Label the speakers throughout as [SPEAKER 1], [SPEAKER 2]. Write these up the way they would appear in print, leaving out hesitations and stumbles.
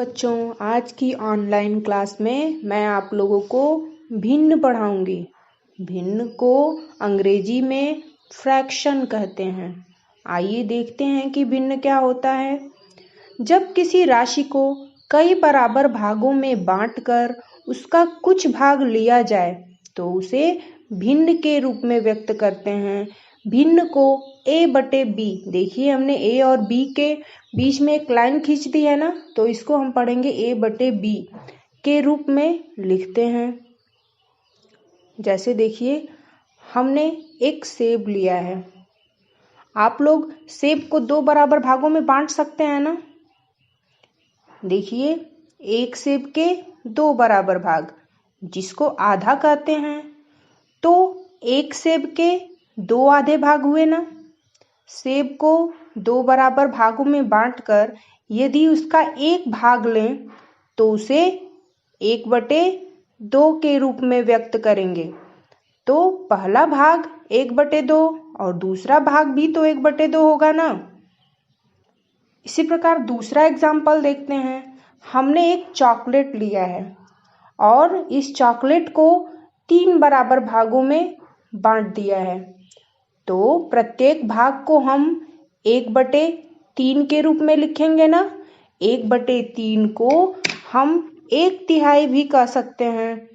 [SPEAKER 1] बच्चों, आज की ऑनलाइन क्लास में मैं आप लोगों को भिन्न पढ़ाऊंगी। भिन्न को अंग्रेजी में फ्रैक्शन कहते हैं। आइए देखते हैं कि भिन्न क्या होता है। जब किसी राशि को कई बराबर भागों में बांटकर उसका कुछ भाग लिया जाए तो उसे भिन्न के रूप में व्यक्त करते हैं। भिन्न को a/b, देखिए हमने a और b के बीच में एक लाइन खींच दी है ना, तो इसको हम पढ़ेंगे a/b के रूप में लिखते हैं। जैसे देखिए हमने एक सेब लिया है। आप लोग सेब को 2 बराबर भागों में बांट सकते हैं ना। देखिए एक सेब के 2 बराबर भाग जिसको आधा कहते हैं, तो एक सेब के 2 आधे भाग हुए ना। सेब को 2 बराबर भागों में बांटकर यदि उसका एक भाग लें तो उसे 1/2 के रूप में व्यक्त करेंगे। तो पहला भाग 1/2 और दूसरा भाग भी तो 1/2 होगा ना। इसी प्रकार दूसरा एग्जाम्पल देखते हैं। हमने एक चॉकलेट लिया है और इस चॉकलेट को 3 बराबर भागों में बांट दिया है, तो प्रत्येक भाग को हम 1/3 के रूप में लिखेंगे ना। 1/3 को हम 1/3 भी कह सकते हैं।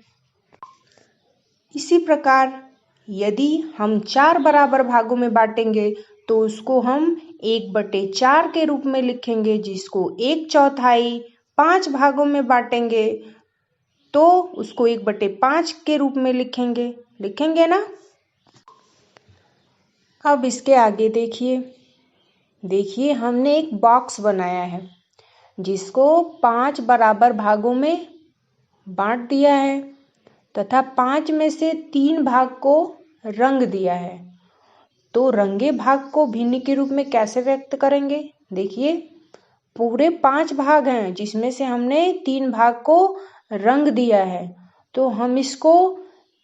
[SPEAKER 1] इसी प्रकार यदि हम 4 बराबर भागों में बांटेंगे तो उसको हम 1/4 के रूप में लिखेंगे, जिसको 1/4 5 भागों में बांटेंगे तो उसको 1/5 के रूप में लिखेंगे ना। अब इसके आगे देखिए हमने एक बॉक्स बनाया है जिसको 5 बराबर भागों में बांट दिया है तथा 5 में से 3 भाग को रंग दिया है। तो रंगे भाग को भिन्न के रूप में कैसे व्यक्त करेंगे। देखिए पूरे 5 भाग हैं जिसमें से हमने 3 भाग को रंग दिया है, तो हम इसको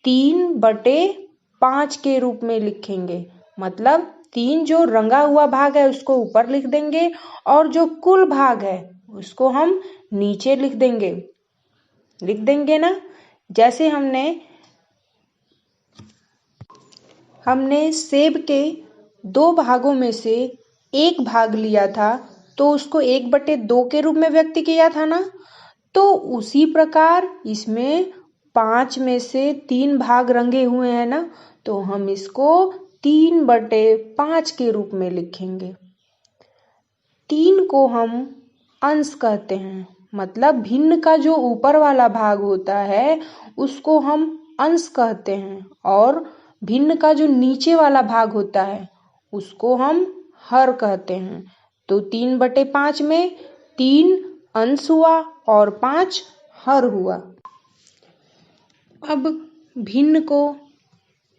[SPEAKER 1] 3/5 के रूप में लिखेंगे। मतलब 3 जो रंगा हुआ भाग है उसको ऊपर लिख देंगे और जो कुल भाग है उसको हम नीचे लिख देंगे ना। जैसे हमने सेब के 2 भागों में से एक भाग लिया था तो उसको 1/2 के रूप में व्यक्त किया था ना। तो उसी प्रकार इसमें 5 में से 3 भाग रंगे हुए हैं ना, तो हम इसको 3/5 के रूप में लिखेंगे। 3 को हम अंश कहते हैं। मतलब भिन्न का जो ऊपर वाला भाग होता है उसको हम अंश कहते हैं और भिन्न का जो नीचे वाला भाग होता है उसको हम हर कहते हैं। तो 3/5 में 3 अंश हुआ और 5 हर हुआ। अब भिन्न को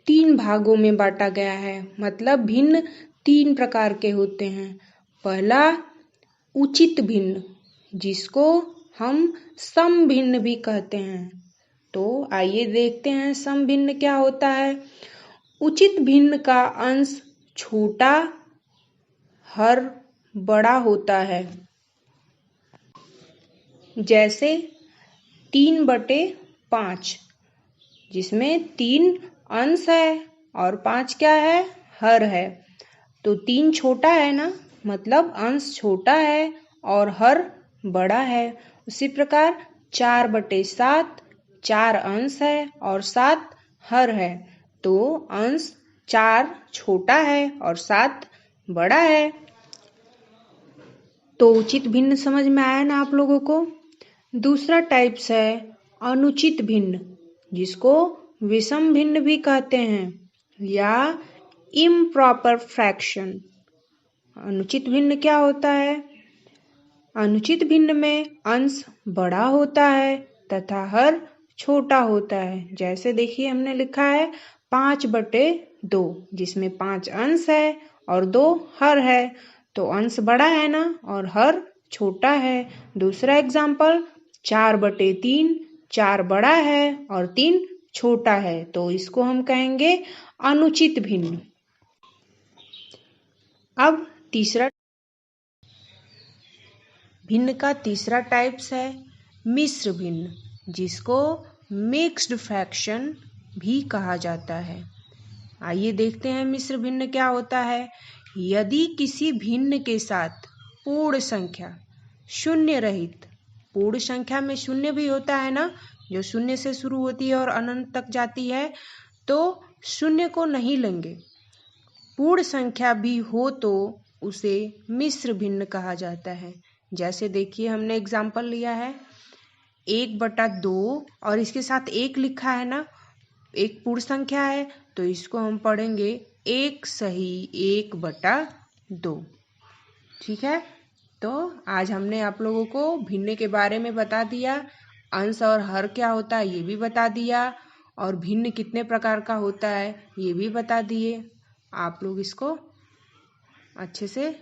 [SPEAKER 1] 3 भागों में बांटा गया है। मतलब भिन्न 3 प्रकार के होते हैं। पहला उचित भिन्न, जिसको हम सम भिन्न भी कहते हैं। तो आइए देखते हैं सम भिन्न क्या होता है। उचित भिन्न का अंश छोटा, हर बड़ा होता है। जैसे 3/5 जिसमें 3 अंश है और 5 क्या है, हर है। तो 3 छोटा है ना, मतलब अंश छोटा है और हर बड़ा है। उसी प्रकार 4/7 4 अंश है और 7 हर है। तो अंश 4 छोटा है और 7 बड़ा है। तो उचित भिन्न समझ में आया ना आप लोगों को। दूसरा टाइप्स है अनुचित भिन्न, जिसको विषम भिन्न भी कहते हैं या इम्प्रॉपर फ्रैक्शन। अनुचित भिन्न क्या होता है। अनुचित भिन्न में अंश बड़ा होता है तथा हर छोटा होता है। जैसे देखिए हमने लिखा है 5/2 जिसमें 5 अंश है और 2 हर है। तो अंश बड़ा है ना और हर छोटा है। दूसरा एग्जाम्पल 4/3 4 बड़ा है और 3 छोटा है। तो इसको हम कहेंगे अनुचित भिन्न। अब तीसरा भिन्न का तीसरा टाइप्स है मिश्र भिन्न, जिसको मिक्स्ड फ्रैक्शन भी कहा जाता है। आइए देखते हैं मिश्र भिन्न क्या होता है। यदि किसी भिन्न के साथ पूर्ण संख्या शून्य रहित, पूर्ण संख्या में शून्य भी होता है ना, जो शून्य से शुरू होती है और अनंत तक जाती है, तो शून्य को नहीं लेंगे। पूर्ण संख्या भी हो तो उसे मिश्र भिन्न कहा जाता है। जैसे देखिए हमने एग्जाम्पल लिया है 1/2 और इसके साथ 1 लिखा है ना, एक पूर्ण संख्या है, तो इसको हम पढ़ेंगे 1 सही 1/2। ठीक है, तो आज हमने आप लोगों को भिन्न के बारे में बता दिया, अंश और हर क्या होता है ये भी बता दिया, और भिन्न कितने प्रकार का होता है ये भी बता दिए। आप लोग इसको अच्छे से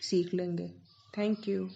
[SPEAKER 1] सीख लेंगे। Thank you.